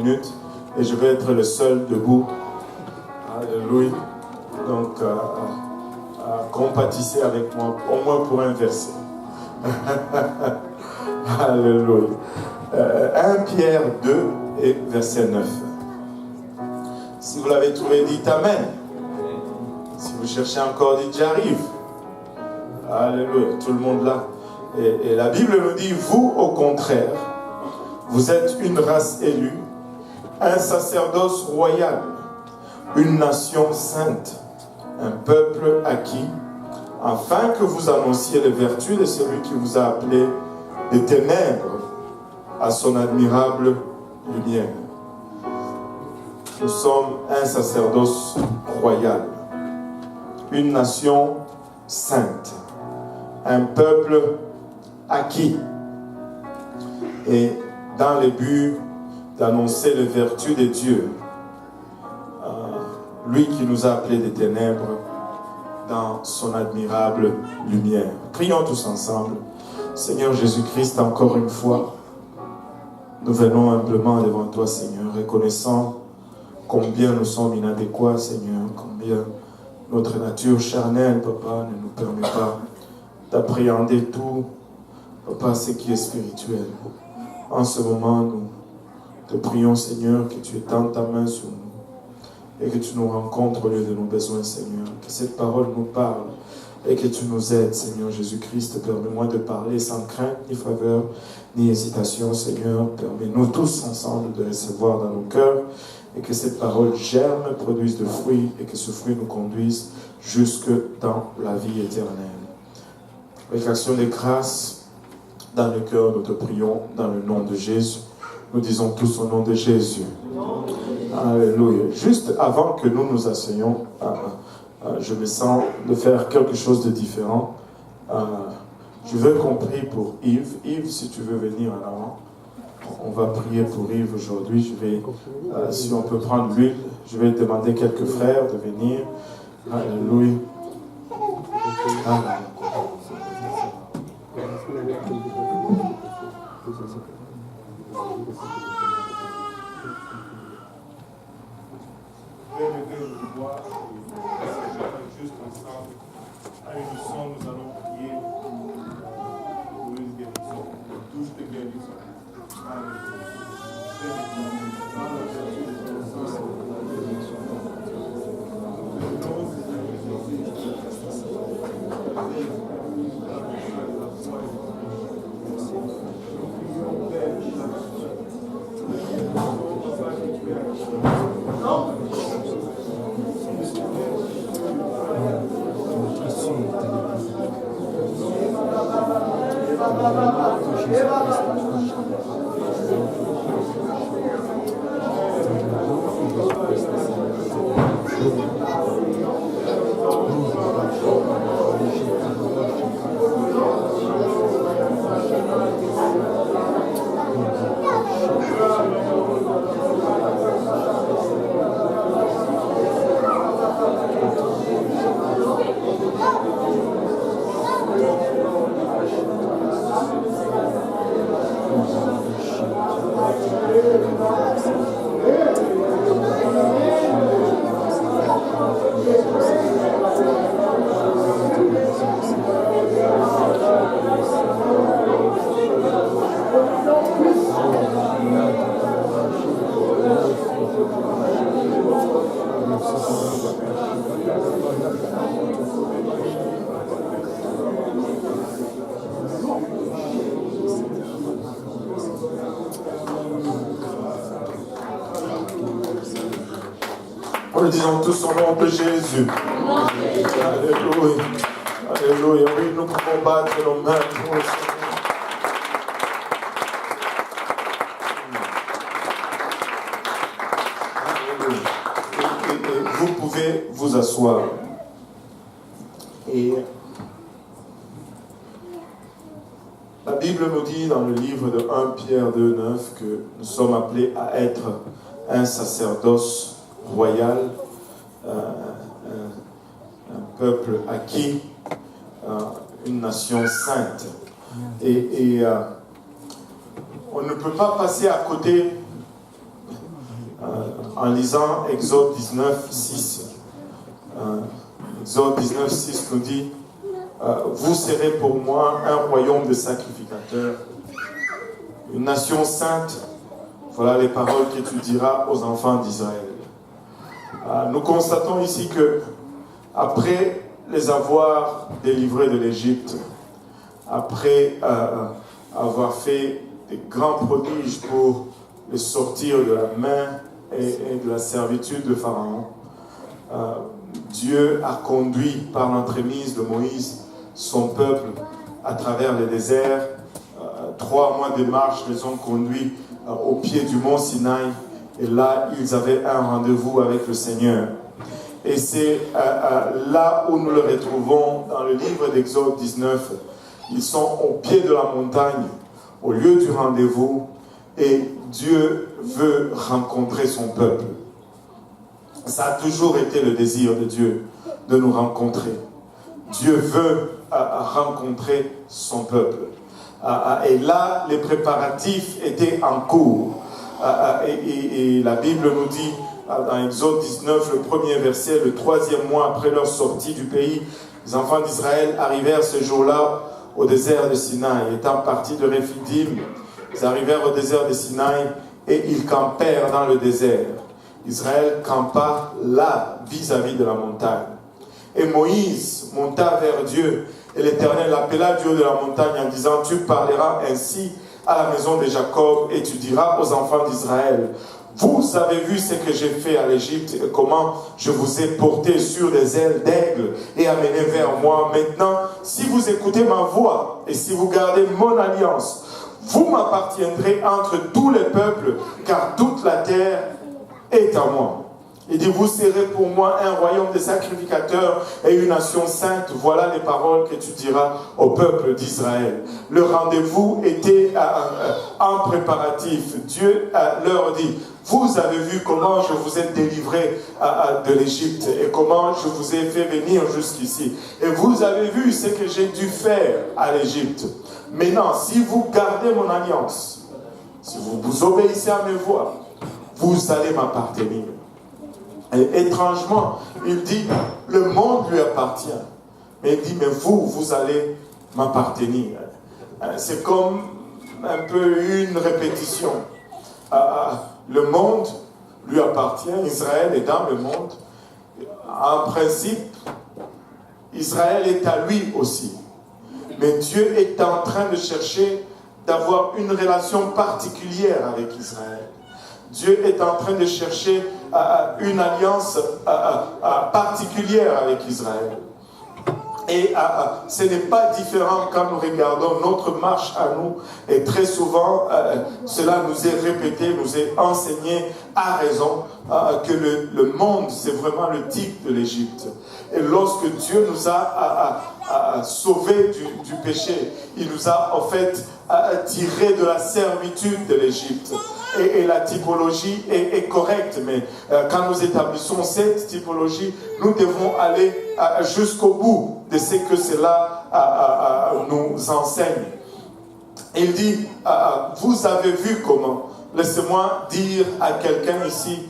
minutes et je vais être le seul debout. Alléluia. Donc, compatissez avec moi, au moins pour un verset. Alléluia. 1 Pierre 2 et verset 9. Si vous l'avez trouvé, dites Amen. Si vous cherchez encore, dites j'arrive. Alléluia. Tout le monde là. Et la Bible nous dit, vous au contraire, vous êtes une race élue, un sacerdoce royal, une nation sainte, un peuple acquis, afin que vous annonciez les vertus de celui qui vous a appelé des ténèbres à son admirable lumière. Nous sommes un sacerdoce royal, une nation sainte, un peuple acquis, et dans le but d'annoncer les vertus de Dieu, lui qui nous a appelés des ténèbres dans son admirable lumière. Prions tous ensemble. Seigneur Jésus-Christ, encore une fois, nous venons humblement devant toi, Seigneur, reconnaissant combien nous sommes inadéquats, Seigneur, combien notre nature charnelle, Papa, ne nous permet pas d'appréhender tout, Papa, ce qui est spirituel. En ce moment, nous te prions, Seigneur, que tu étends ta main sur nous et que tu nous rencontres au lieu de nos besoins, Seigneur. Que cette parole nous parle et que tu nous aides, Seigneur Jésus-Christ. Permets-moi de parler sans crainte, ni faveur, ni hésitation, Seigneur. Permets-nous tous ensemble de recevoir dans nos cœurs et que cette parole germe, produise de fruits et que ce fruit nous conduise jusque dans la vie éternelle. Avec action de grâce, dans le cœur, nous te prions dans le nom de Jésus. Nous disons tous au nom de Jésus. Alléluia. Juste avant que nous nous asseyions, je me sens de faire quelque chose de différent. Je veux qu'on prie pour Yves. Yves, si tu veux venir en avant, on va prier pour Yves aujourd'hui. Je vais, si on peut prendre l'huile, je vais demander quelques frères de venir. Alléluia. Alléluia. Juste ensemble, à l'unisson, nous allons prier pour une guérison, pour touche de guérison. Nous disons tous au nom de Jésus. Alléluia. Alléluia. Oui, nous pouvons battre nos mains pour le Seigneur. Et vous pouvez vous asseoir. Et la Bible nous dit dans le livre de 1 Pierre 2, 9 que nous sommes appelés à être un sacerdoce royal, un peuple acquis, une nation sainte. Et on ne peut pas passer à côté en lisant Exode 19, 6. Exode 19, 6 nous dit vous serez pour moi un royaume de sacrificateurs, une nation sainte. Voilà les paroles que tu diras aux enfants d'Israël. Nous constatons ici que après les avoir délivrés de l'Égypte, après avoir fait des grands prodiges pour les sortir de la main et de la servitude de Pharaon, Dieu a conduit par l'entremise de Moïse son peuple à travers le désert. 3 mois de marche les ont conduits au pied du mont Sinaï, et là ils avaient un rendez-vous avec le Seigneur. Et c'est là où nous le retrouvons dans le livre d'Exode 19. Ils sont au pied de la montagne, au lieu du rendez-vous, et Dieu veut rencontrer son peuple. Ça a toujours été le désir de Dieu de nous rencontrer. Dieu veut rencontrer son peuple. Et là, les préparatifs étaient en cours. Et la Bible nous dit, dans Exode 19, le premier verset, le 3e mois après leur sortie du pays, les enfants d'Israël arrivèrent ce jour-là au désert de Sinaï. Étant partis de Réphidim, ils arrivèrent au désert de Sinaï et ils campèrent dans le désert. Israël campa là, vis-à-vis de la montagne. Et Moïse monta vers Dieu, et l'Éternel appela Dieu de la montagne en disant, tu parleras ainsi à la maison de Jacob, et tu diras aux enfants d'Israël, vous avez vu ce que j'ai fait à l'Égypte, et comment je vous ai porté sur des ailes d'aigle et amené vers moi. Maintenant, si vous écoutez ma voix, et si vous gardez mon alliance, vous m'appartiendrez entre tous les peuples, car toute la terre est à moi. Il dit, vous serez pour moi un royaume de sacrificateurs et une nation sainte. Voilà les paroles que tu diras au peuple d'Israël. Le rendez-vous était en préparatif. Dieu leur dit, vous avez vu comment je vous ai délivré de l'Égypte et comment je vous ai fait venir jusqu'ici. Et vous avez vu ce que j'ai dû faire à l'Égypte. Maintenant, si vous gardez mon alliance, si vous obéissez à mes voix, vous allez m'appartenir. Et étrangement, il dit, le monde lui appartient. Mais il dit, mais vous allez m'appartenir. C'est comme un peu une répétition. Le monde lui appartient, Israël est dans le monde. En principe, Israël est à lui aussi. Mais Dieu est en train de chercher d'avoir une relation particulière avec Israël. Dieu est en train de chercher une alliance particulière avec Israël. Et ce n'est pas différent quand nous regardons notre marche à nous. Et très souvent, cela nous est répété, nous est enseigné à raison que le monde, c'est vraiment le type de l'Égypte. Et lorsque Dieu nous a sauvés du péché, il nous a en fait tirés de la servitude de l'Égypte. Et la typologie est correcte, mais quand nous établissons cette typologie, nous devons aller jusqu'au bout de ce que cela nous enseigne. Il dit, vous avez vu comment, laissez-moi dire à quelqu'un ici,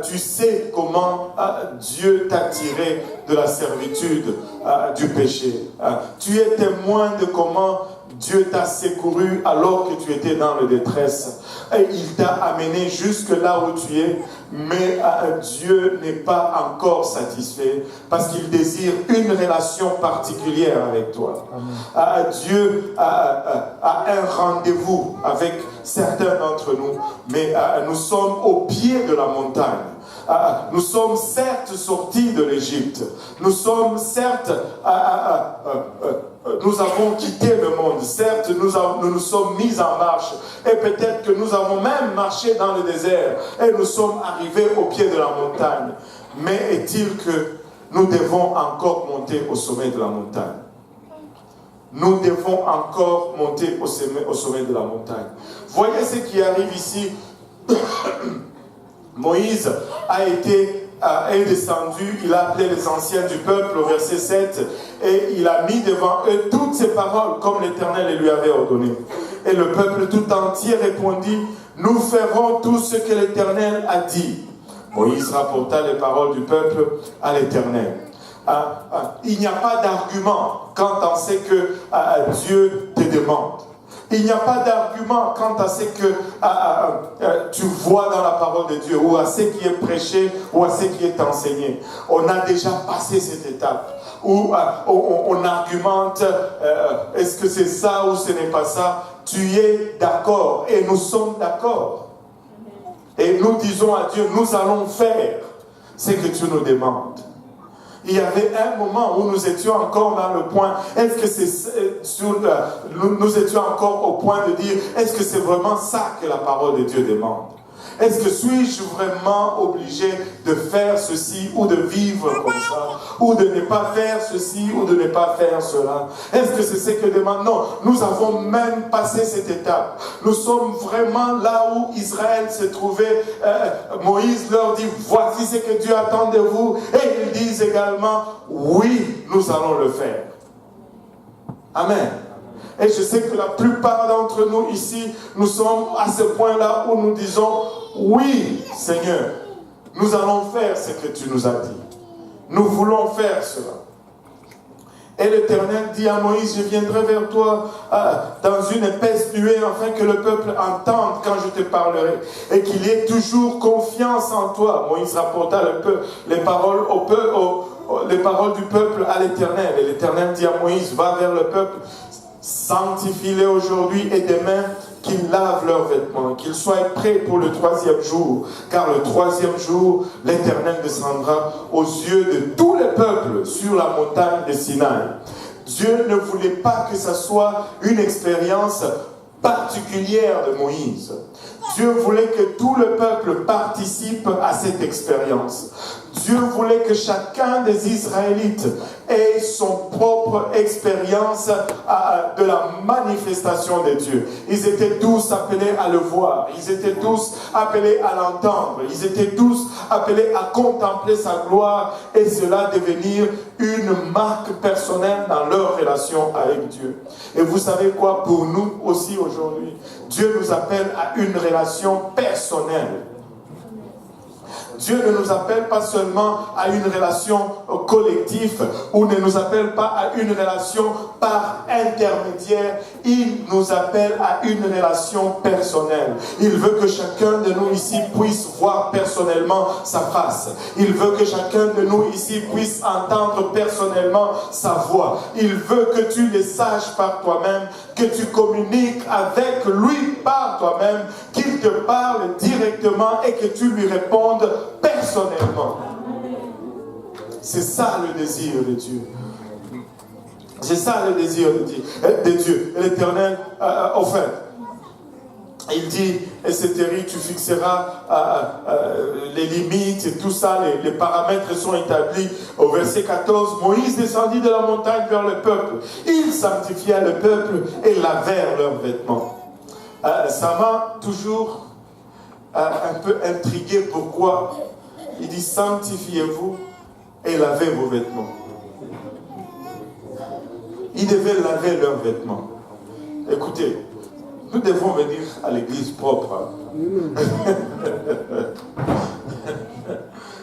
tu sais comment Dieu t'a tiré de la servitude du péché. Tu es témoin de comment Dieu t'a secouru alors que tu étais dans la détresse. Et il t'a amené jusque là où tu es. Mais Dieu n'est pas encore satisfait parce qu'il désire une relation particulière avec toi. Dieu a un rendez-vous avec certains d'entre nous, mais nous sommes au pied de la montagne. Nous sommes certes sortis de l'Égypte. Nous sommes certes... nous avons quitté le monde. Certes, nous nous sommes mis en marche. Et peut-être que nous avons même marché dans le désert. Et nous sommes arrivés au pied de la montagne. Mais est-il que nous devons encore monter au sommet de la montagne? Nous devons encore monter au sommet de la montagne. Voyez ce qui arrive ici. Moïse est descendu, il a appelé les anciens du peuple au verset 7 et il a mis devant eux toutes ces paroles comme l'Éternel lui avait ordonné. Et le peuple tout entier répondit, nous ferons tout ce que l'Éternel a dit. Moïse rapporta les paroles du peuple à l'Éternel. Il n'y a pas d'argument quand on sait que Dieu te demande. Il n'y a pas d'argument quant à ce que tu vois dans la parole de Dieu, ou à ce qui est prêché, ou à ce qui est enseigné. On a déjà passé cette étape où on argumente, est-ce que c'est ça ou ce n'est pas ça? Tu es d'accord, et nous sommes d'accord. Et nous disons à Dieu, nous allons faire ce que tu nous demandes. Il y avait un moment où nous étions encore dans le point, est-ce que c'est nous étions encore au point de dire, est-ce que c'est vraiment ça que la parole de Dieu demande? Est-ce que suis-je vraiment obligé de faire ceci ou de vivre comme ça, ou de ne pas faire ceci ou de ne pas faire cela? Est-ce que c'est ce que demande? Non, nous avons même passé cette étape. Nous sommes vraiment là où Israël se trouvait. Moïse leur dit, voici ce que Dieu attend de vous. Et ils disent également, oui, nous allons le faire. Amen. Et je sais que la plupart d'entre nous ici, nous sommes à ce point-là où nous disons, oui, Seigneur, nous allons faire ce que tu nous as dit. Nous voulons faire cela. Et l'Éternel dit à Moïse, je viendrai vers toi dans une épaisse nuée afin que le peuple entende quand je te parlerai et qu'il ait toujours confiance en toi. Moïse rapporta les paroles les paroles du peuple à l'Éternel. Et l'Éternel dit à Moïse, va vers le peuple, sanctifie-les aujourd'hui et demain, qu'ils lavent leurs vêtements, qu'ils soient prêts pour le 3e jour. Car le 3e jour, l'Éternel descendra aux yeux de tous les peuples sur la montagne de Sinaï. Dieu ne voulait pas que ce soit une expérience particulière de Moïse. Dieu voulait que tout le peuple participe à cette expérience. Dieu voulait que chacun des Israélites ait son propre expérience de la manifestation de Dieu. Ils étaient tous appelés à le voir. Ils étaient tous appelés à l'entendre. Ils étaient tous appelés à contempler sa gloire et cela devenir une marque personnelle dans leur relation avec Dieu. Et vous savez quoi? Pour nous aussi aujourd'hui, Dieu nous appelle à une relation personnelle. Dieu ne nous appelle pas seulement à une relation collective ou ne nous appelle pas à une relation par intermédiaire. Il nous appelle à une relation personnelle. Il veut que chacun de nous ici puisse voir personnellement sa face. Il veut que chacun de nous ici puisse entendre personnellement sa voix. Il veut que tu le saches par toi-même, que tu communiques avec lui par toi-même, qu'il te parle directement et que tu lui répondes personnellement. C'est ça le désir de Dieu. C'est ça le désir de Dieu. L'Éternel, au fait, il dit, et c'est terrible, tu fixeras les limites et tout ça, les paramètres sont établis. Au verset 14, Moïse descendit de la montagne vers le peuple. Il sanctifia le peuple et lavèrent leurs vêtements. Ça m'a toujours un peu intrigué. Pourquoi il dit sanctifiez-vous et lavez vos vêtements. Ils devaient laver leurs vêtements. Écoutez, nous devons venir à l'église propre.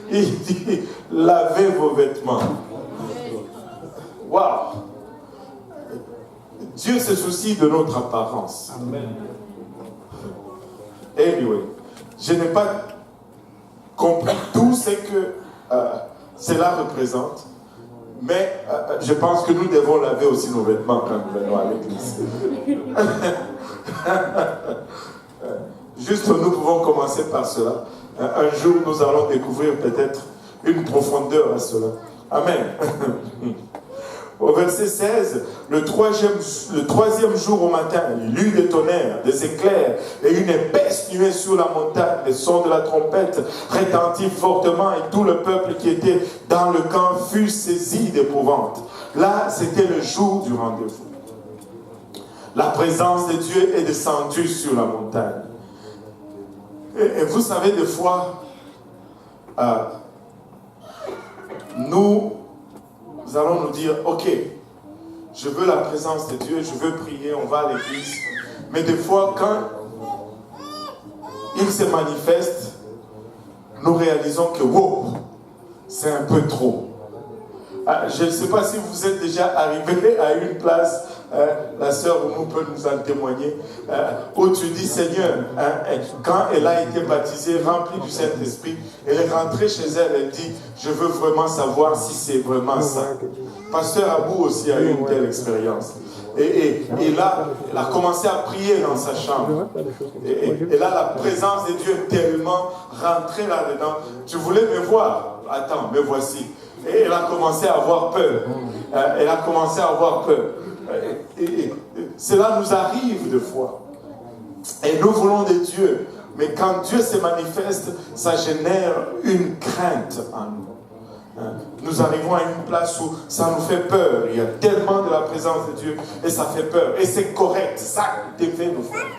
Il dit lavez vos vêtements. Waouh! Dieu se soucie de notre apparence. Amen. Anyway, je n'ai pas compris tout ce que cela représente, mais je pense que nous devons laver aussi nos vêtements quand nous venons à l'église. Juste, nous pouvons commencer par cela. Un jour, nous allons découvrir peut-être une profondeur à cela. Amen. Au verset 16, le troisième jour au matin, il y eut des tonnerres, des éclairs et une épaisse nuée sur la montagne. Les sons de la trompette retentirent fortement et tout le peuple qui était dans le camp fut saisi d'épouvante. Là, c'était le jour du rendez-vous. La présence de Dieu est descendue sur la montagne. Et vous savez, des fois, nous allons nous dire, ok, je veux la présence de Dieu, je veux prier, on va à l'église. Mais des fois, quand il se manifeste, nous réalisons que, wow, c'est un peu trop. Je ne sais pas si vous êtes déjà arrivé à une place, la sœur Oumou peut nous en témoigner, où tu dis, Seigneur, quand elle a été baptisée, remplie du Saint-Esprit, elle est rentrée chez elle, elle dit, je veux vraiment savoir si c'est vraiment ça. Pasteur Abou aussi a eu une telle expérience. Et là, elle a commencé à prier dans sa chambre. Et là, la présence de Dieu est tellement rentrée là-dedans. Tu voulais me voir? Attends, me voici. Et elle a commencé à avoir peur. Elle a commencé à avoir peur. Et cela nous arrive de fois. Et nous voulons de Dieu. Mais quand Dieu se manifeste, ça génère une crainte en nous. Nous arrivons à une place où ça nous fait peur. Il y a tellement de la présence de Dieu et ça fait peur. Et c'est correct. Ça devait nous faire peur.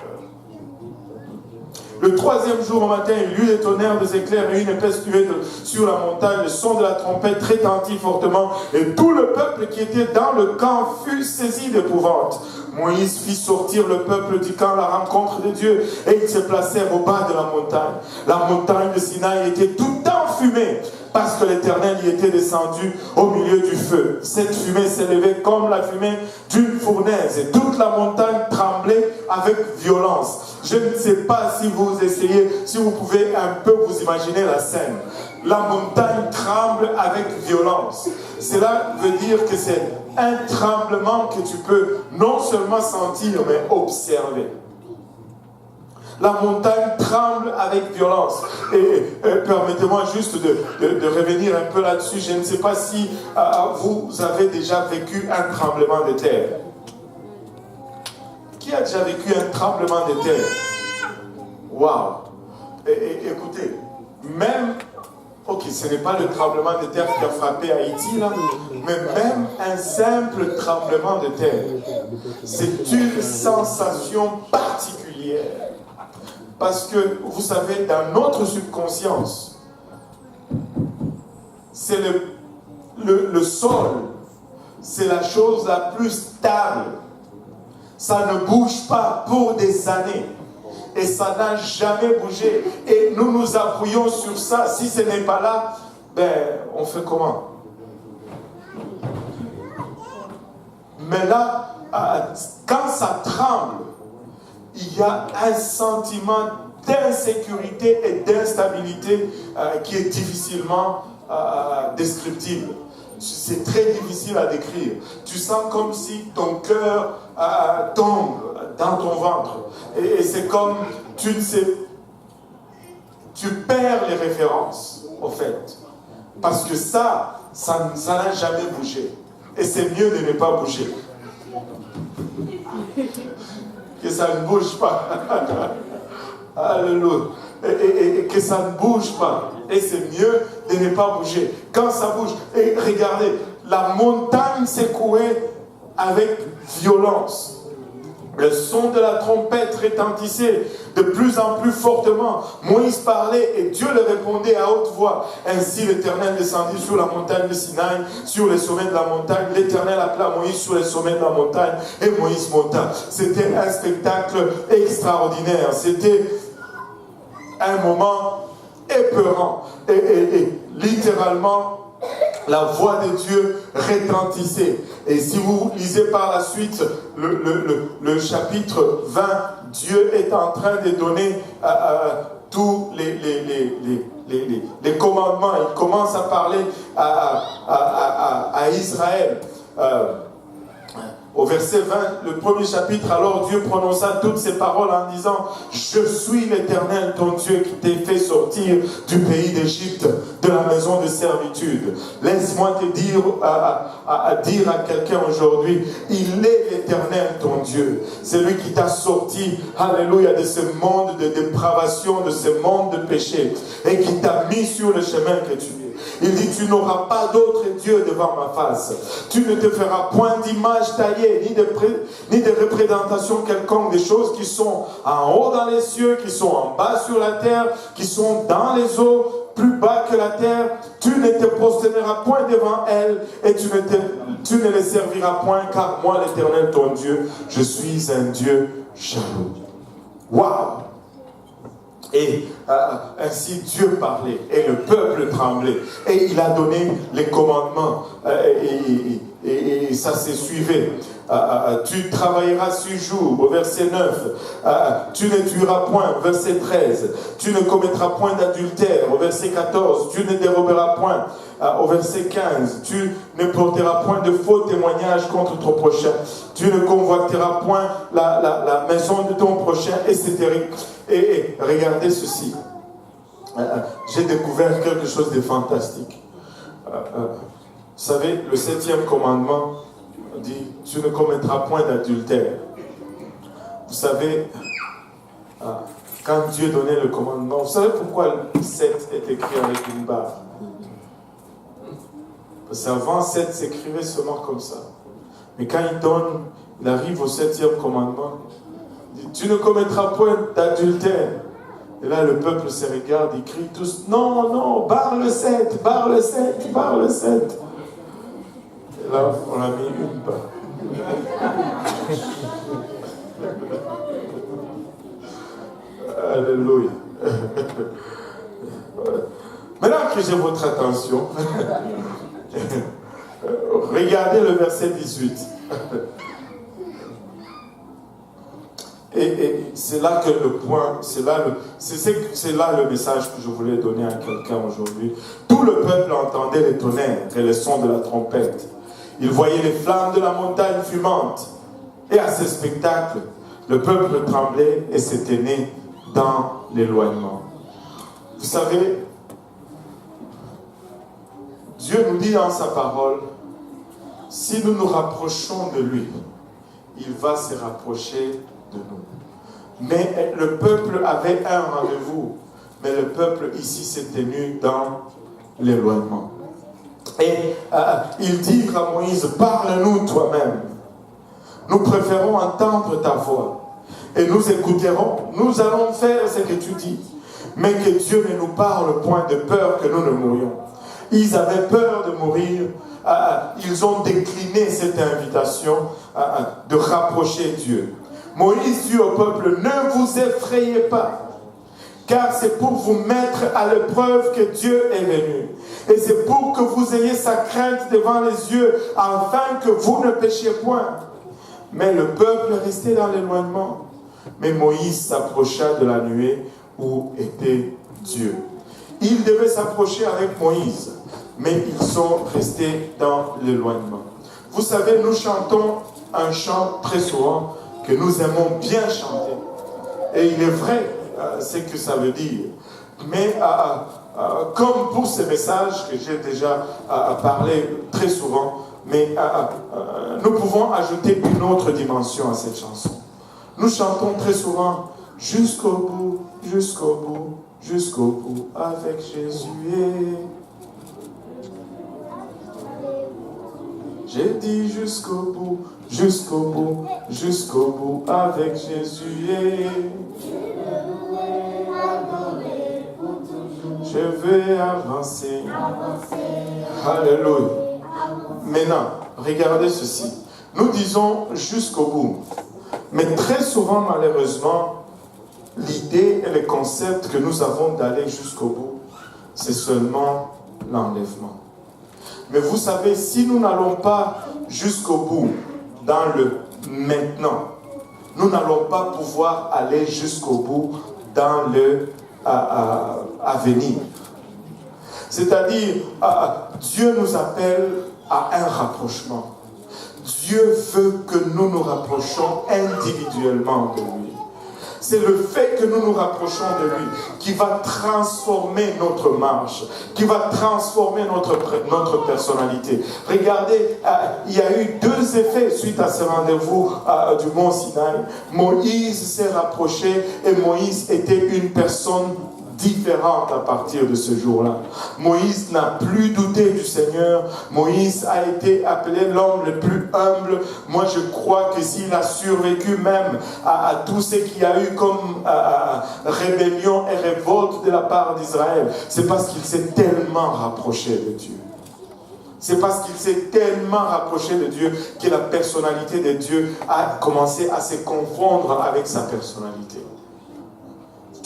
Le troisième jour au matin, il y eut des tonnerres, des éclairs et une épaisse nuée sur la montagne. Le son de la trompette retentit fortement et tout le peuple qui était dans le camp fut saisi d'épouvante. Moïse fit sortir le peuple du camp à la rencontre de Dieu et ils se placèrent au bas de la montagne. La montagne de Sinaï était tout enfumée parce que l'Éternel y était descendu au milieu du feu. Cette fumée s'élevait comme la fumée d'une fournaise et toute la montagne tremblait avec violence. Je ne sais pas si vous essayez, si vous pouvez un peu vous imaginer la scène. La montagne tremble avec violence. Cela veut dire que c'est un tremblement que tu peux non seulement sentir, mais observer. La montagne tremble avec violence. Et permettez-moi juste de revenir un peu là-dessus. Je ne sais pas si vous avez déjà vécu un tremblement de terre. Qui a déjà vécu un tremblement de terre? Waouh! Écoutez, même, ok, ce n'est pas le tremblement de terre qui a frappé Haïti, là, mais même un simple tremblement de terre, c'est une sensation particulière. Parce que, vous savez, dans notre subconscience, c'est le sol, c'est la chose la plus stable. Ça ne bouge pas pour des années. Et ça n'a jamais bougé. Et nous nous appuyons sur ça. Si ce n'est pas là, ben, on fait comment? Mais là, quand ça tremble, il y a un sentiment d'insécurité et d'instabilité qui est difficilement descriptible. C'est très difficile à décrire. Tu sens comme si ton cœur tombe dans ton ventre. Et c'est comme, tu ne sais, tu perds les références, au fait. Parce que ça n'a jamais bougé. Et c'est mieux de ne pas bouger. Que ça ne bouge pas. Alléluia. Et que ça ne bouge pas. Et c'est mieux de ne pas bouger. Quand ça bouge, et regardez, la montagne secouait avec violence. Le son de la trompette retentissait de plus en plus fortement. Moïse parlait et Dieu le répondait à haute voix. Ainsi l'Éternel descendit sur la montagne de Sinaï, sur les sommets de la montagne. L'Éternel appela Moïse sur les sommets de la montagne et Moïse monta. C'était un spectacle extraordinaire. C'était un moment épeurant. Et littéralement, la voix de Dieu retentissait. Et si vous lisez par la suite le chapitre 20, Dieu est en train de donner tous les commandements. Il commence à parler à Israël. Au verset 20, le premier chapitre, alors Dieu prononça toutes ces paroles en disant: je suis l'Éternel, ton Dieu, qui t'ai fait sortir du pays d'Égypte, de la maison de servitude. Laisse-moi te dire à quelqu'un aujourd'hui, il est l'Éternel, ton Dieu. C'est lui qui t'a sorti, alléluia, de ce monde de dépravation, de ce monde de péché, et qui t'a mis sur le chemin que tu es. Il dit: tu n'auras pas d'autre Dieu devant ma face. Tu ne te feras point d'image taillée, ni de représentation quelconque des choses qui sont en haut dans les cieux, qui sont en bas sur la terre, qui sont dans les eaux, plus bas que la terre. Tu ne te prosterneras point devant elles, et tu ne les serviras point, car moi, l'Éternel, ton Dieu, je suis un Dieu jaloux. Waouh! Et ainsi Dieu parlait et le peuple tremblait. Et il a donné les commandements et ça se suivait. Tu travailleras 6 jours, au verset 9. Tu ne tueras point, au verset 13. Tu ne commettras point d'adultère, au verset 14. Tu ne déroberas point, au verset 15. Tu ne porteras point de faux témoignages contre ton prochain. Tu ne convoiteras point la maison de ton prochain, etc. Et regardez ceci. J'ai découvert quelque chose de fantastique. Vous savez, le 7e commandement dit, tu ne commettras point d'adultère. Vous savez, quand Dieu donnait le commandement, vous savez pourquoi le 7 est écrit avec une barre? Parce qu'avant, 7 s'écrivait seulement comme ça. Mais quand il arrive au 7e commandement, il dit, tu ne commettras point d'adultère. Et là, le peuple se regarde, ils crient tous, non, non, barre le 7, barre le 7, barre le 7. Et là, on a mis une barre. Alléluia. Maintenant que j'ai votre attention, regardez le verset 18. Et c'est là que le point, c'est là le message que je voulais donner à quelqu'un aujourd'hui. Tout le peuple entendait les tonnerres et les sons de la trompette. Il voyait les flammes de la montagne fumante. Et à ce spectacle, le peuple tremblait et s'était né dans l'éloignement. Vous savez, Dieu nous dit dans sa parole, si nous nous rapprochons de lui, il va se rapprocher de nous. Mais le peuple avait un rendez-vous, mais le peuple ici s'est tenu dans l'éloignement. Et il dit à Moïse, parle-nous toi-même. Nous préférons entendre ta voix. Et nous écouterons, nous allons faire ce que tu dis. Mais que Dieu ne nous parle point de peur que nous ne mourions. Ils avaient peur de mourir. Ils ont décliné cette invitation de rapprocher Dieu. Moïse dit au peuple, ne vous effrayez pas, car c'est pour vous mettre à l'épreuve que Dieu est venu. Et c'est pour que vous ayez sa crainte devant les yeux, afin que vous ne péchiez point. Mais le peuple restait dans l'éloignement. Mais Moïse s'approcha de la nuée où était Dieu. Il devait s'approcher avec Moïse, mais ils sont restés dans l'éloignement. Vous savez, nous chantons un chant très souvent que nous aimons bien chanter. Et il est vrai ce que ça veut dire. Mais comme pour ce message que j'ai déjà parlé très souvent, mais nous pouvons ajouter une autre dimension à cette chanson. Nous chantons très souvent jusqu'au bout, jusqu'au bout, jusqu'au bout avec Jésus. J'ai dit jusqu'au bout, jusqu'au bout, jusqu'au bout avec Jésus. Je vais avancer. Alléluia. Maintenant, regardez ceci. Nous disons jusqu'au bout. Mais très souvent, malheureusement, l'idée et le concept que nous avons d'aller jusqu'au bout, c'est seulement l'enlèvement. Mais vous savez, si nous n'allons pas jusqu'au bout dans le maintenant, nous n'allons pas pouvoir aller jusqu'au bout dans le avenir. C'est-à-dire, Dieu nous appelle à un rapprochement. Dieu veut que nous nous rapprochons individuellement de lui. C'est le fait que nous nous rapprochons de lui qui va transformer notre marche, qui va transformer notre personnalité. Regardez, il y a eu 2 effets suite à ce rendez-vous du mont Sinaï. Moïse s'est rapproché et Moïse était une personne différente à partir de ce jour-là. Moïse n'a plus douté du Seigneur. Moïse a été appelé l'homme le plus humble. Moi, je crois que s'il a survécu même à tout ce qu'il y a eu comme rébellion et révolte de la part d'Israël, c'est parce qu'il s'est tellement rapproché de Dieu. C'est parce qu'il s'est tellement rapproché de Dieu que la personnalité de Dieu a commencé à se confondre avec sa personnalité.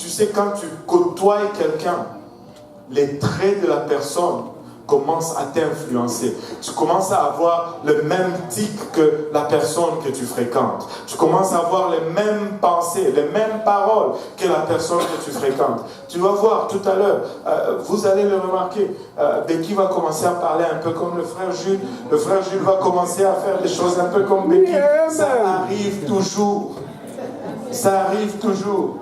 tu sais, quand tu côtoies quelqu'un, les traits de la personne commencent à t'influencer. Tu commences à avoir le même tic que la personne que tu fréquentes. Tu commences à avoir les mêmes pensées, les mêmes paroles que la personne que tu fréquentes. Tu vas voir tout à l'heure, vous allez le remarquer, Becky va commencer à parler un peu comme le frère Jules. Le frère Jules va commencer à faire des choses un peu comme Becky. Ça arrive toujours. Ça arrive toujours.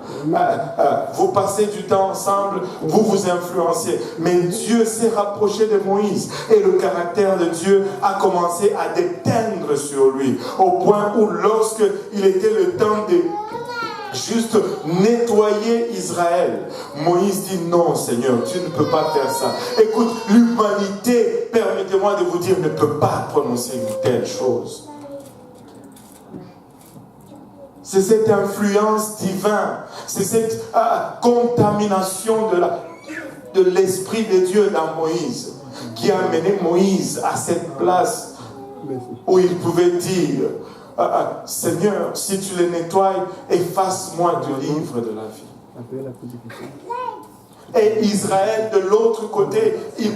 Vous passez du temps ensemble, vous vous influencez. Mais Dieu s'est rapproché de Moïse et le caractère de Dieu a commencé à déteindre sur lui. Au point où lorsque il était le temps de juste nettoyer Israël, Moïse dit non Seigneur, tu ne peux pas faire ça. Écoute, l'humanité, permettez-moi de vous dire, ne peut pas prononcer une telle chose. C'est cette influence divine, c'est cette contamination de l'Esprit de Dieu dans Moïse qui a amené Moïse à cette place où il pouvait dire Seigneur, si tu les nettoies, efface-moi du livre de la vie. Et Israël, de l'autre côté, il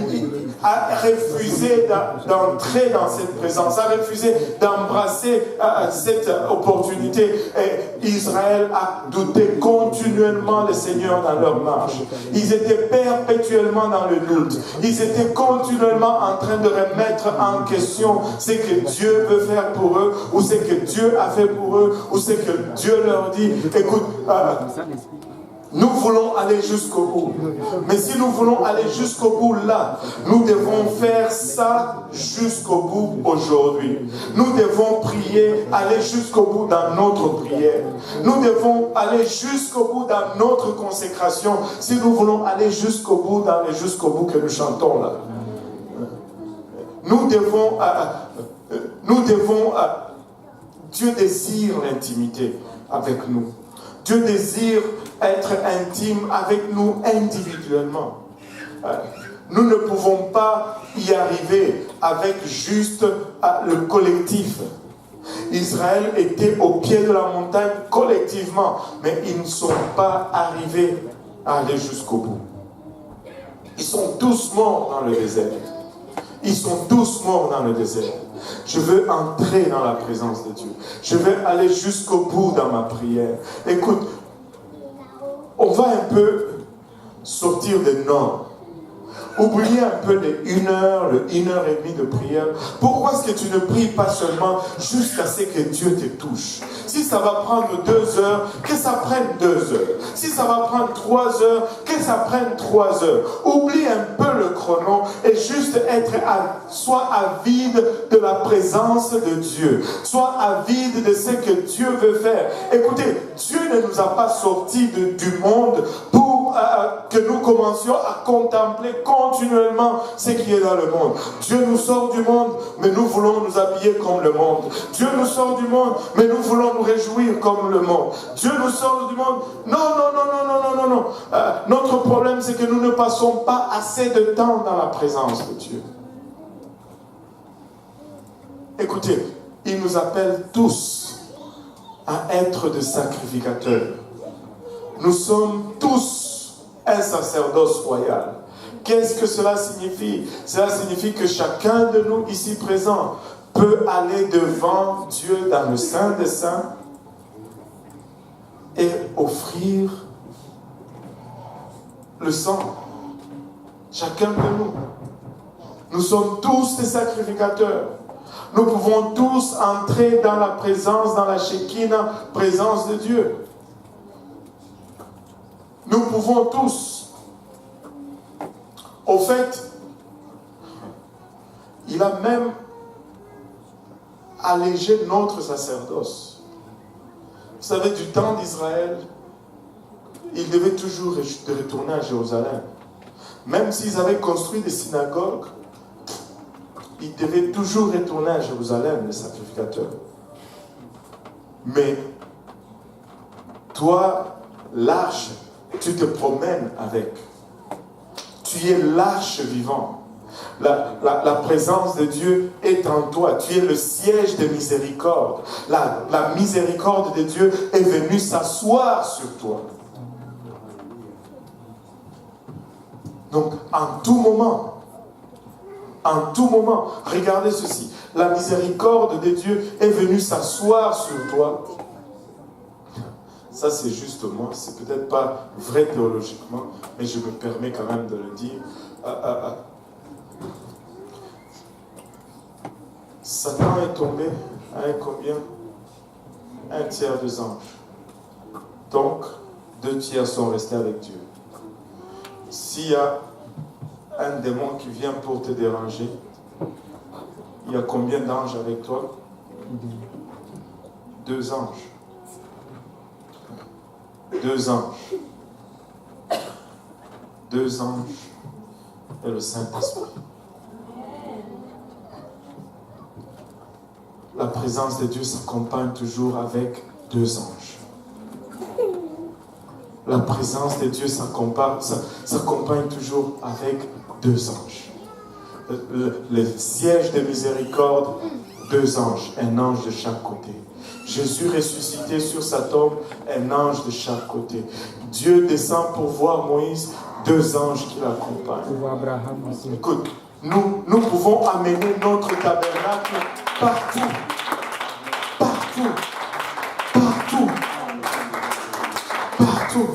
a refusé d'entrer dans cette présence, a refusé d'embrasser cette opportunité. Et Israël a douté continuellement le Seigneur dans leur marche. Ils étaient perpétuellement dans le doute. Ils étaient continuellement en train de remettre en question ce que Dieu veut faire pour eux, ou ce que Dieu a fait pour eux, ou ce que Dieu leur dit. Écoute, nous voulons aller jusqu'au bout. Mais si nous voulons aller jusqu'au bout là, nous devons faire ça jusqu'au bout aujourd'hui. Nous devons prier, aller jusqu'au bout dans notre prière. Nous devons aller jusqu'au bout dans notre consécration. Si nous voulons aller jusqu'au bout dans le jusqu'au bout que nous chantons là. Nous devons Dieu désire l'intimité avec nous. Dieu désire être intime avec nous individuellement. Nous ne pouvons pas y arriver avec juste le collectif. Israël était au pied de la montagne collectivement, mais ils ne sont pas arrivés à aller jusqu'au bout. Ils sont tous morts dans le désert. Ils sont tous morts dans le désert. Je veux entrer dans la présence de Dieu. Je veux aller jusqu'au bout dans ma prière. Écoute, on va un peu sortir des normes. Oubliez un peu les 1 heure, le 1h30 de prière. Pourquoi est-ce que tu ne pries pas seulement jusqu'à ce que Dieu te touche? Si ça va prendre 2 heures, que ça prenne 2 heures. Si ça va prendre 3 heures, que ça prenne 3 heures. Oublie un peu le chrono et juste sois avide de la présence de Dieu. Sois avide de ce que Dieu veut faire. Écoutez, Dieu ne nous a pas sortis du monde pour que nous commencions à contempler continuellement ce qui est dans le monde. Dieu nous sort du monde, mais nous voulons nous habiller comme le monde. Dieu nous sort du monde, mais nous voulons nous réjouir comme le monde. Dieu nous sort du monde. Non. Notre problème, c'est que nous ne passons pas assez de temps dans la présence de Dieu. Écoutez, il nous appelle tous à être des sacrificateurs. Nous sommes tous un sacerdoce royal. Qu'est-ce que cela signifie? Cela signifie que chacun de nous ici présent peut aller devant Dieu dans le Saint des Saints et offrir le sang. Chacun de nous. Nous sommes tous des sacrificateurs. Nous pouvons tous entrer dans la présence, dans la Shekinah, présence de Dieu. Nous pouvons tous. Au fait, il a même allégé notre sacerdoce. Vous savez, du temps d'Israël, ils devaient toujours retourner à Jérusalem. Même s'ils avaient construit des synagogues, ils devaient toujours retourner à Jérusalem, les sacrificateurs. Mais toi, l'arche, tu te promènes avec. Tu es l'arche vivant. La présence de Dieu est en toi. Tu es le siège de miséricorde. La miséricorde de Dieu est venue s'asseoir sur toi. Donc, en tout moment, regardez ceci. La miséricorde de Dieu est venue s'asseoir sur toi. Ça, c'est juste moi. C'est peut-être pas vrai théologiquement, mais je me permets quand même de le dire. Satan est tombé avec combien? 1/3 des anges. Donc, 2/3 sont restés avec Dieu. S'il y a un démon qui vient pour te déranger, il y a combien d'anges avec toi? 2 anges. 2 anges. 2 anges et le Saint-Esprit. La présence de Dieu s'accompagne toujours avec 2 anges. La présence de Dieu s'accompagne toujours avec 2 anges. Le siège de miséricorde, 2 anges, un ange de chaque côté. Jésus ressuscité sur sa tombe, un ange de chaque côté. Dieu descend pour voir Moïse, 2 anges qui l'accompagnent. Écoute, nous pouvons amener notre tabernacle partout. Partout. Partout. Partout.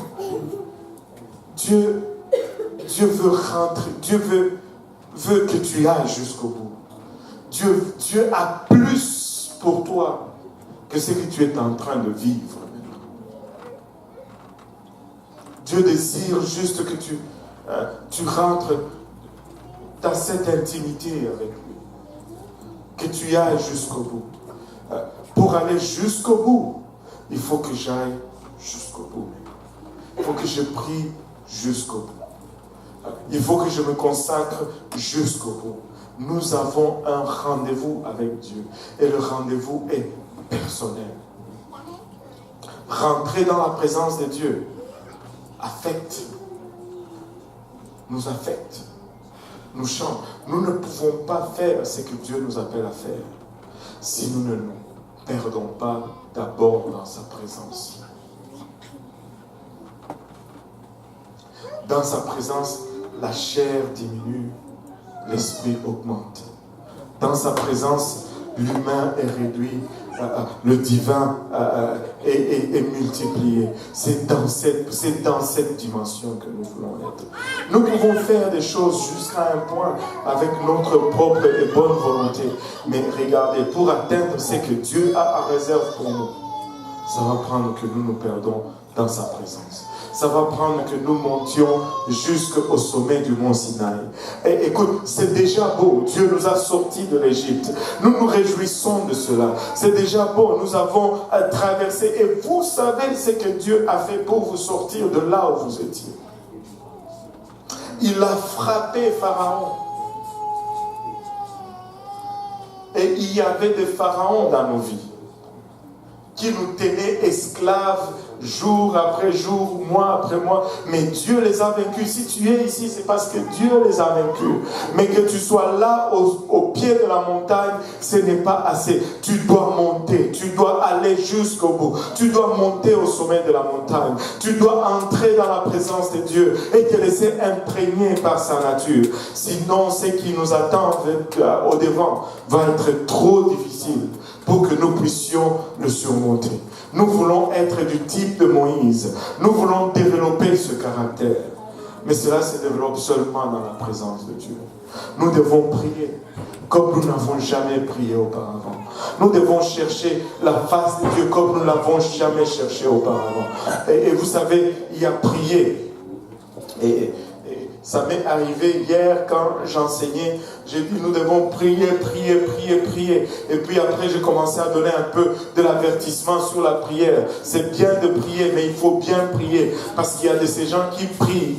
Dieu veut rentrer. Dieu veut que tu ailles jusqu'au bout. Dieu a plus pour toi que ce que tu es en train de vivre maintenant. Dieu désire juste que tu rentres dans cette intimité avec lui. Que tu ailles jusqu'au bout. Pour aller jusqu'au bout, il faut que j'aille jusqu'au bout. Il faut que je prie jusqu'au bout. Il faut que je me consacre jusqu'au bout. Nous avons un rendez-vous avec Dieu. Et le rendez-vous est personnel. Rentrer dans la présence de Dieu nous affecte, nous change. Nous ne pouvons pas faire ce que Dieu nous appelle à faire si nous ne nous perdons pas d'abord dans sa présence. Dans sa présence, la chair diminue, l'esprit augmente. Dans sa présence, l'humain est réduit, le divin est multiplié. C'est dans cette dimension que nous voulons être. Nous pouvons faire des choses jusqu'à un point avec notre propre et bonne volonté. Mais regardez, pour atteindre ce que Dieu a en réserve pour nous, ça va prendre que nous nous perdons dans sa présence. Ça va prendre que nous montions jusqu'au sommet du mont Sinaï. Et écoute, c'est déjà beau. Dieu nous a sortis de l'Égypte. Nous nous réjouissons de cela. C'est déjà beau. Nous avons traversé. Et vous savez ce que Dieu a fait pour vous sortir de là où vous étiez. Il a frappé Pharaon. Et il y avait des pharaons dans nos vies qui nous tenaient esclaves jour après jour, mois après mois, mais Dieu les a vaincus. Si tu es ici, c'est parce que Dieu les a vaincus. Mais que tu sois là, au pied de la montagne, ce n'est pas assez. Tu dois monter, tu dois aller jusqu'au bout. Tu dois monter au sommet de la montagne. Tu dois entrer dans la présence de Dieu et te laisser imprégner par sa nature. Sinon, ce qui nous attend au devant va être trop difficile pour que nous puissions le surmonter. Nous voulons être du type de Moïse. Nous voulons développer ce caractère. Mais cela se développe seulement dans la présence de Dieu. Nous devons prier comme nous n'avons jamais prié auparavant. Nous devons chercher la face de Dieu comme nous ne l'avons jamais cherché auparavant. Et vous savez, il y a prié. Et ça m'est arrivé hier quand j'enseignais. J'ai dit nous devons prier. Et puis après j'ai commencé à donner un peu de l'avertissement sur la prière. C'est bien de prier, mais il faut bien prier. Parce qu'il y a de ces gens qui prient.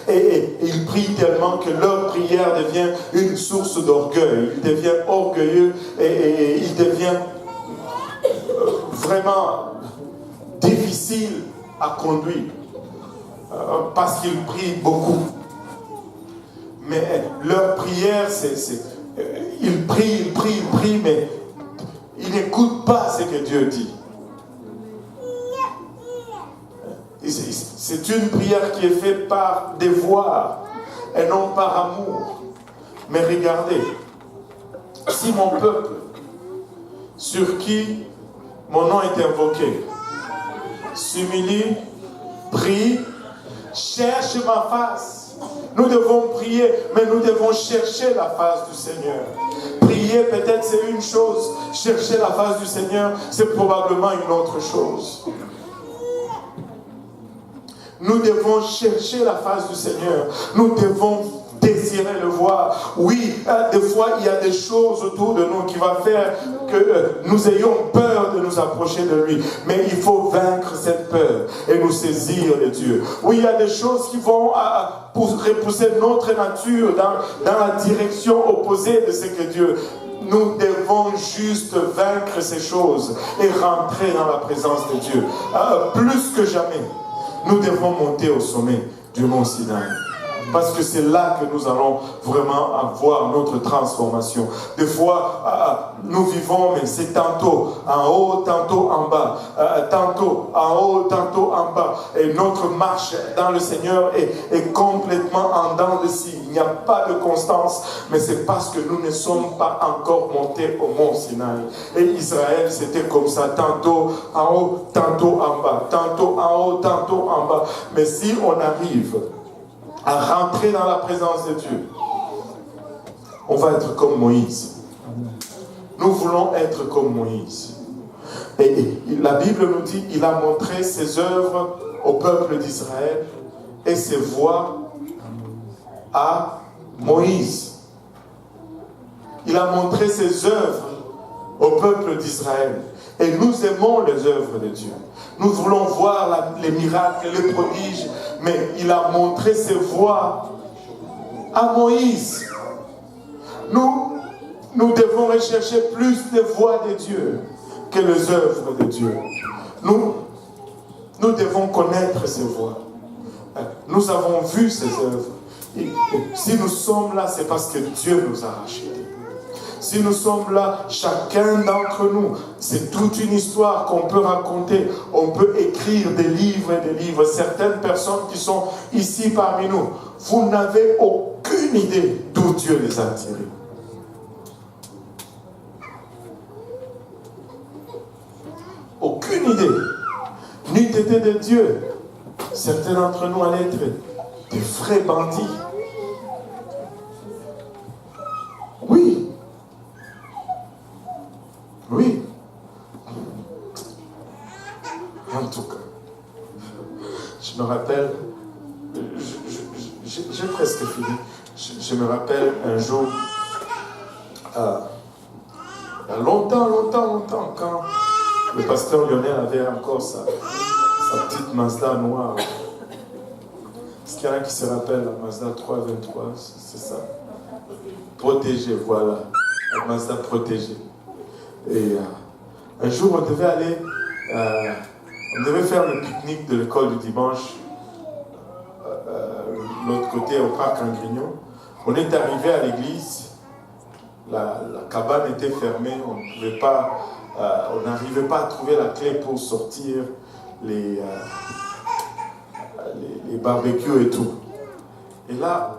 Et ils prient tellement que leur prière devient une source d'orgueil. Ils deviennent orgueilleux et ils deviennent vraiment difficiles à conduire. Parce qu'ils prient beaucoup. Mais leur prière, ils prient, mais ils n'écoutent pas ce que Dieu dit. C'est une prière qui est faite par devoir et non par amour. Mais regardez, si mon peuple, sur qui mon nom est invoqué, s'humilie, prie, cherche ma face. Nous devons prier, mais nous devons chercher la face du Seigneur. Prier, peut-être c'est une chose. Chercher la face du Seigneur, c'est probablement une autre chose. Nous devons chercher la face du Seigneur. Nous devons désirer le voir. Oui, des fois, il y a des choses autour de nous qui vont faire que nous ayons peur de nous approcher de lui. Mais il faut vaincre cette peur et nous saisir de Dieu. Oui, il y a des choses qui vont repousser notre nature dans la direction opposée de ce que Dieu. Nous devons juste vaincre ces choses et rentrer dans la présence de Dieu. Plus que jamais, nous devons monter au sommet du mont Sinaï. Parce que c'est là que nous allons vraiment avoir notre transformation. Des fois, nous vivons, mais c'est tantôt en haut, tantôt en bas. Tantôt en haut, tantôt en bas. Et notre marche dans le Seigneur est complètement en dents de scie. Il n'y a pas de constance, mais c'est parce que nous ne sommes pas encore montés au mont Sinaï. Et Israël, c'était comme ça. Tantôt en haut, tantôt en bas. Tantôt en haut, tantôt en bas. Mais si on arrive à rentrer dans la présence de Dieu, on va être comme Moïse. Nous voulons être comme Moïse. Et la Bible nous dit, il a montré ses œuvres au peuple d'Israël et ses voies à Moïse. Il a montré ses œuvres au peuple d'Israël. Et nous aimons les œuvres de Dieu. Nous voulons voir les miracles, les prodiges, mais il a montré ses voies à Moïse. Nous devons rechercher plus les voies de Dieu que les œuvres de Dieu. Nous devons connaître ses voies. Nous avons vu ses œuvres. Et si nous sommes là, c'est parce que Dieu nous a rachetés. Si nous sommes là, chacun d'entre nous, c'est toute une histoire qu'on peut raconter. On peut écrire des livres et des livres. Certaines personnes qui sont ici parmi nous, vous n'avez aucune idée d'où Dieu les a tirés. Aucune idée. N'eût été de Dieu, certains d'entre nous allaient être des vrais bandits. Oui. Oui. En tout cas, je me rappelle, j'ai presque fini, je me rappelle un jour, il y a longtemps, quand le pasteur Lionel avait encore sa petite Mazda noire. Est-ce qu'il y en a qui se rappellent la Mazda 323, c'est ça? Protégée, voilà, la Mazda protégée. Et un jour, on devait aller, on devait faire le pique-nique de l'école du dimanche, l'autre côté au parc Angrignon. On est arrivé à l'église, la cabane était fermée, on n'arrivait pas à trouver la clé pour sortir les barbecues et tout. Et là,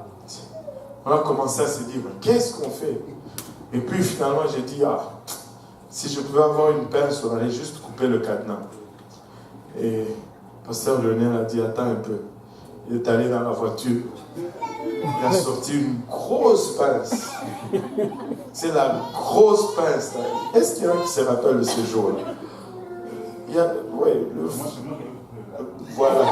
on a commencé à se dire, qu'est-ce qu'on fait? Et puis finalement, j'ai dit, si je pouvais avoir une pince, on allait juste couper le cadenas. Et le pasteur Lionel a dit, attends un peu. Il est allé dans la voiture. Il a sorti une grosse pince. C'est la grosse pince. Est-ce qu'il y en a qui se rappellent de ce jour-là? Il y a... Oui, voilà.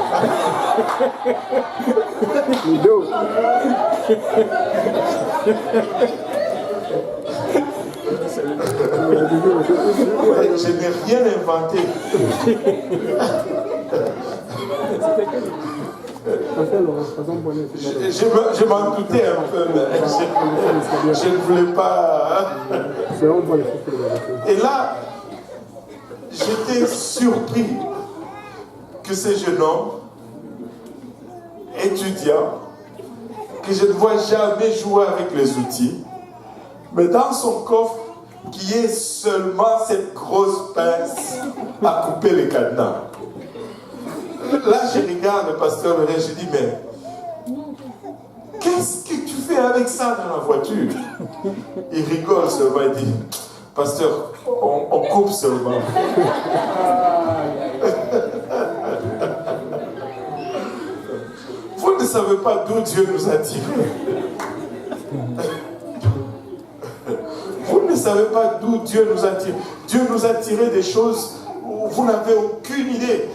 Je n'ai rien inventé. Je m'en doutais un peu, mais je ne voulais pas. Et là, j'étais surpris que ce jeune homme, étudiant, que je ne vois jamais jouer avec les outils, mais dans son coffre, qui est seulement cette grosse pince à couper les cadenas. là, je regarde le pasteur Benet, je dis, mais qu'est-ce que tu fais avec ça dans la voiture? Il rigole seulement, il dit, pasteur, on coupe seulement. Vous ne savez pas d'où Dieu nous a tirés. Vous ne savez pas d'où Dieu nous a tirés. Dieu nous a tirés des choses où vous n'avez aucune idée.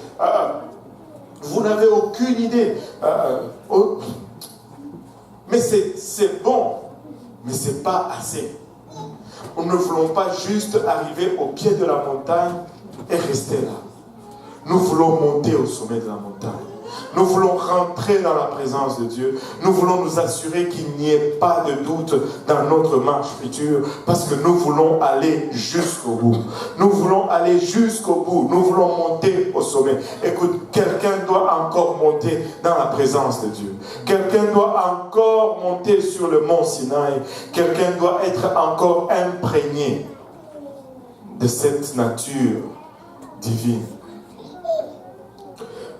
Vous n'avez aucune idée. Mais c'est bon, mais ce n'est pas assez. Nous ne voulons pas juste arriver au pied de la montagne et rester là. Nous voulons monter au sommet de la montagne. Nous voulons rentrer dans la présence de Dieu. Nous voulons nous assurer qu'il n'y ait pas de doute dans notre marche future, parce que nous voulons aller jusqu'au bout. Nous voulons aller jusqu'au bout. Nous voulons monter au sommet. Écoute, quelqu'un doit encore monter dans la présence de Dieu. Quelqu'un doit encore monter sur le mont Sinaï. Quelqu'un doit être encore imprégné de cette nature divine.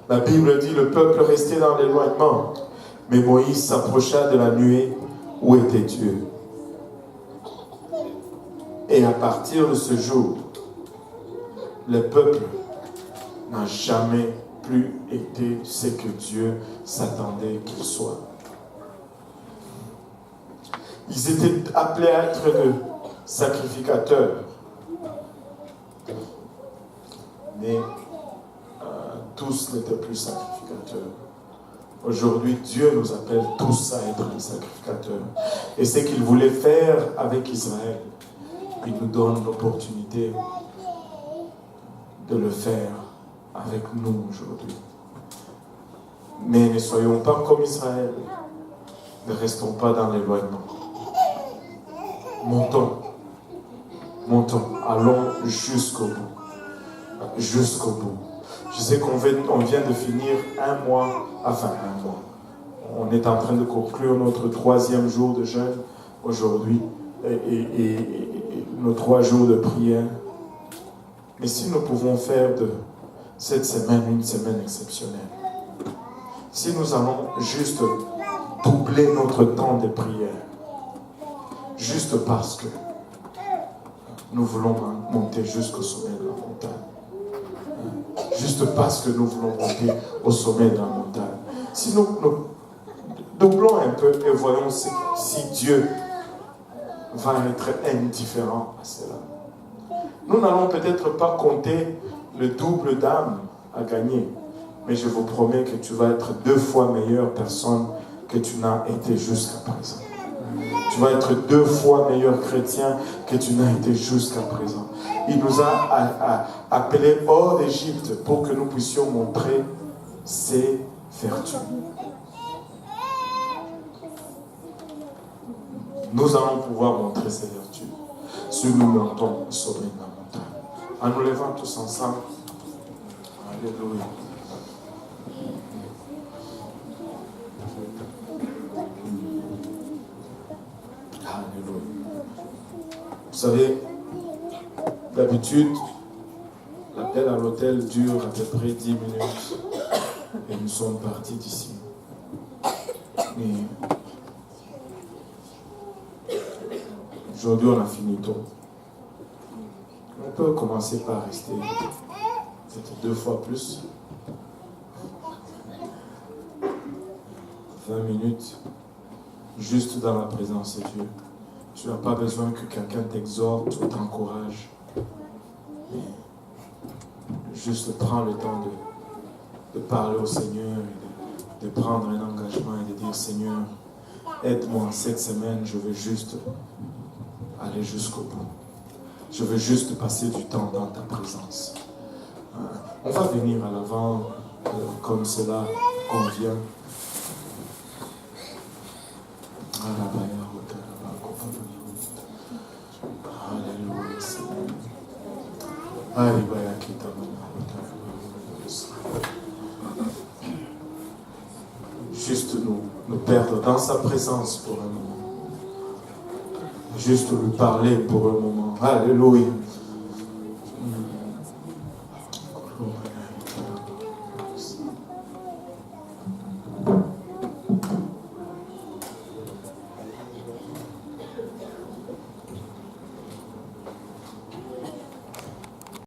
La Bible dit, le peuple restait dans l'éloignement, mais Moïse s'approcha de la nuée où était Dieu. Et à partir de ce jour, le peuple n'a jamais plus été ce que Dieu s'attendait qu'il soit. Ils étaient appelés à être de sacrificateurs. Mais tous n'étaient plus sacrificateurs. Aujourd'hui, Dieu nous appelle tous à être des sacrificateurs. Et ce qu'il voulait faire avec Israël, il nous donne l'opportunité de le faire avec nous aujourd'hui. Mais ne soyons pas comme Israël. Ne restons pas dans l'éloignement. Montons. Montons. Allons jusqu'au bout. Jusqu'au bout. Je sais qu'on vient de finir un mois. On est en train de conclure notre 3e jour de jeûne aujourd'hui et nos 3 jours de prière. Mais si nous pouvons faire de cette semaine une semaine exceptionnelle, si nous allons juste doubler notre temps de prière, juste parce que nous voulons monter jusqu'au sommet de la montagne. Juste parce que nous voulons monter au sommet de la montagne. Si nous doublons un peu et voyons si Dieu va être indifférent à cela. Nous n'allons peut-être pas compter le double d'âmes à gagner, mais je vous promets que tu vas être 2 fois meilleure personne que tu n'as été jusqu'à présent. Tu vas être 2 fois meilleur chrétien que tu n'as été jusqu'à présent. Il nous a appelés hors d'Égypte pour que nous puissions montrer ses vertus. Nous allons pouvoir montrer ses vertus si nous montons au sommet de la montagne. En nous levant tous ensemble. Alléluia. Alléluia. Vous savez, d'habitude, l'appel à l'hôtel dure à peu près 10 minutes et nous sommes partis d'ici. Mais aujourd'hui, on a fini tôt. On peut commencer par rester peut-être 2 fois plus. 20 minutes, juste dans la présence de Dieu. Tu n'as pas besoin que quelqu'un t'exhorte ou t'encourage. Mais juste prends le temps de parler au Seigneur et de prendre un engagement et de dire, Seigneur, aide-moi cette semaine, je veux juste aller jusqu'au bout. Je veux juste passer du temps dans ta présence. On va venir à l'avant comme cela convient. Alléluia, Seigneur. Juste nous perdre dans sa présence pour un moment. Juste lui parler pour un moment. Alléluia.